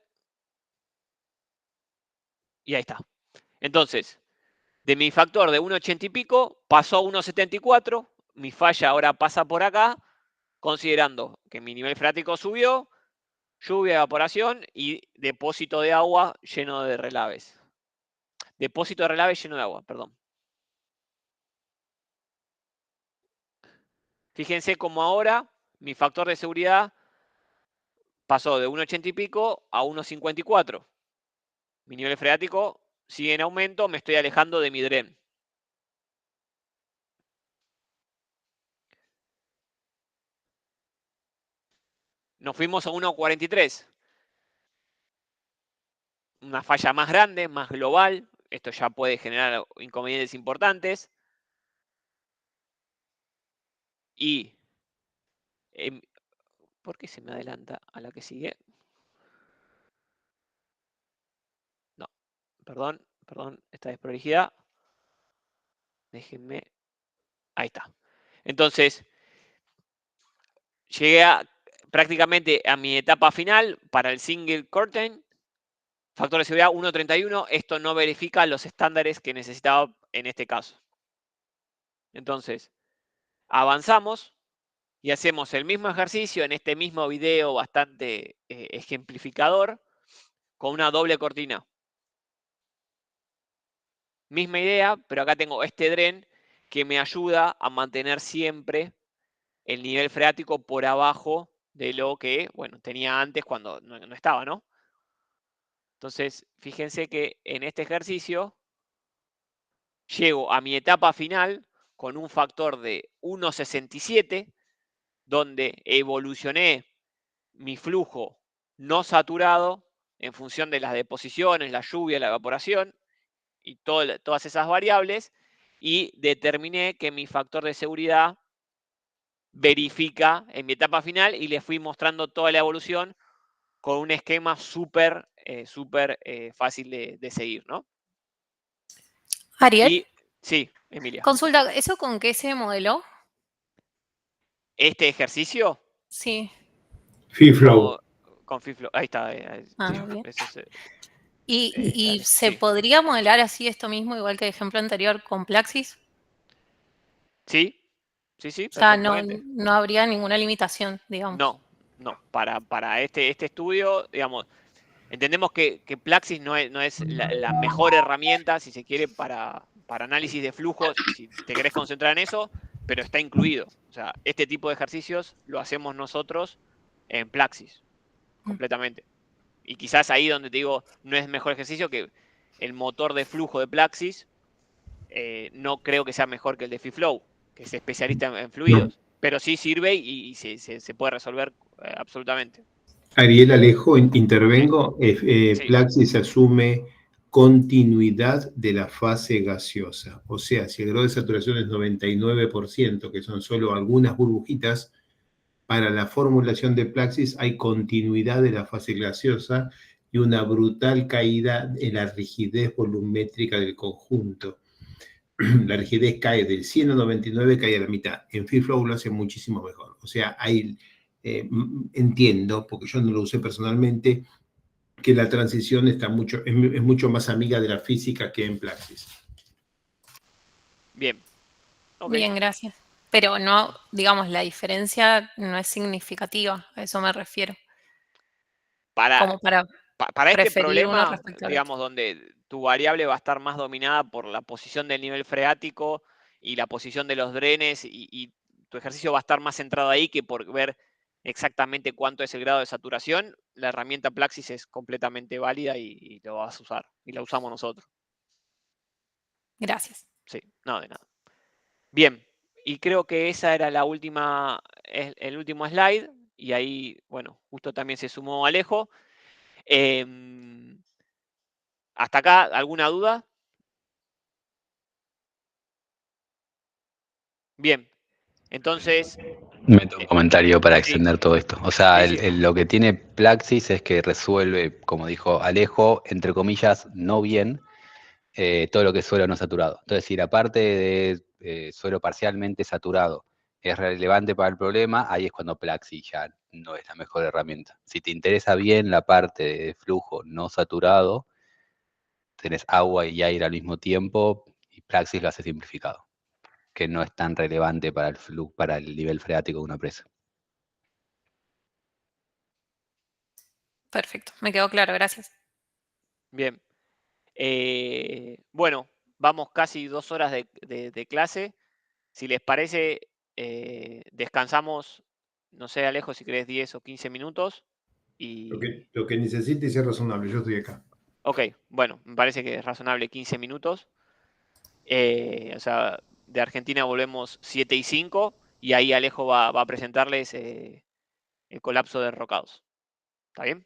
Y ahí está. Entonces, de mi factor de 1,80 y pico pasó a 1,74. Mi falla ahora pasa por acá, considerando que mi nivel freático subió, lluvia, evaporación y depósito de agua lleno de relaves. Depósito de relaves lleno de agua, perdón. Fíjense cómo ahora mi factor de seguridad pasó de 1,80 y pico a 1,54. Mi nivel freático sigue en aumento, me estoy alejando de mi dren. Nos fuimos a 1,43. Una falla más grande, más global. Esto ya puede generar inconvenientes importantes. Y, ¿por qué se me adelanta a la que sigue? No, perdón, esta desprolijidad. Déjenme. Ahí está. Entonces, llegué prácticamente a mi etapa final para el single curtain. Factor de seguridad 1,31. Esto no verifica los estándares que necesitaba en este caso. Entonces, avanzamos y hacemos el mismo ejercicio en este mismo video bastante ejemplificador con una doble cortina. Misma idea, pero acá tengo este dren que me ayuda a mantener siempre el nivel freático por abajo de lo que, bueno, tenía antes cuando no estaba, ¿no? Entonces, fíjense que en este ejercicio llego a mi etapa final con un factor de 1,67, donde evolucioné mi flujo no saturado en función de las deposiciones, la lluvia, la evaporación y todas esas variables, y determiné que mi factor de seguridad verifica en mi etapa final y le fui mostrando toda la evolución con un esquema súper fácil de seguir, ¿no? Ariel, Y sí, Emilia, consulta, ¿eso con qué se modeló? este ejercicio Sí. FeeFlow. con FeeFlow, ahí está. Bien. Eso es, ¿Y se sí. podría modelar así esto mismo, igual que el ejemplo anterior, con Plaxis? Sí, O sea, perfectamente. no habría ninguna limitación, digamos. No. Para este estudio, digamos, entendemos que Plaxis no es la mejor herramienta, si se quiere, para análisis de flujos, si te querés concentrar en eso, pero está incluido. O sea, este tipo de ejercicios lo hacemos nosotros en Plaxis, completamente. Y quizás ahí donde te digo, no es mejor ejercicio que el motor de flujo de Plaxis, no creo que sea mejor que el de FeeFlow, que es especialista en fluidos. No. Pero sí sirve y se puede resolver absolutamente. Ariel Alejo, Sí, intervengo. sí. Plaxis asume continuidad de la fase gaseosa. O sea, si el grado de saturación es 99%, que son solo algunas burbujitas, para la formulación de Plaxis hay continuidad de la fase gaseosa y una brutal caída en la rigidez volumétrica del conjunto. La rigidez cae del 100 a 99, cae a la mitad. En FeeFlow lo hace muchísimo mejor. O sea, ahí entiendo, porque yo no lo usé personalmente, que la transición es mucho más amiga de la física que en Plaxis. Bien. Ok. Bien, gracias. Pero no, digamos, la diferencia no es significativa, a eso me refiero. Para, Como para para este preferir uno problema, respecto al otro. digamos, donde tu variable va a estar más dominada por la posición del nivel freático y la posición de los drenes, y tu ejercicio va a estar más centrado ahí que por ver exactamente cuánto es el grado de saturación, la herramienta Plaxis es completamente válida y lo vas a usar. Y la usamos nosotros. Gracias. Sí, no, de nada. Bien, y creo que esa era la última, el último slide, y ahí, bueno, justo también se sumó Alejo. ¿Hasta acá alguna duda? Bien. Entonces, Meto un comentario para sí. extender todo esto. O sea, Sí, sí. lo que tiene Plaxis es que resuelve, como dijo Alejo, entre comillas, no bien, todo lo que es suelo no saturado. Entonces, si la parte de suelo parcialmente saturado es relevante para el problema, ahí es cuando Plaxis ya no es la mejor herramienta. Si te interesa bien la parte de flujo no saturado, tenés agua y aire al mismo tiempo, y Plaxis lo hace simplificado, que no es tan relevante para el flujo, para el nivel freático de una presa. Perfecto, me quedó claro, gracias. Bien. Bueno, vamos casi 2 horas de clase. Si les parece, descansamos, no sé, Alejo, si querés 10 o 15 minutos. Y... Lo que necesites es razonable, yo estoy acá. Ok, bueno, me parece que es razonable 15 minutos. O sea, de Argentina volvemos 7:05 y ahí Alejo va a presentarles el colapso de Rocados. ¿Está bien?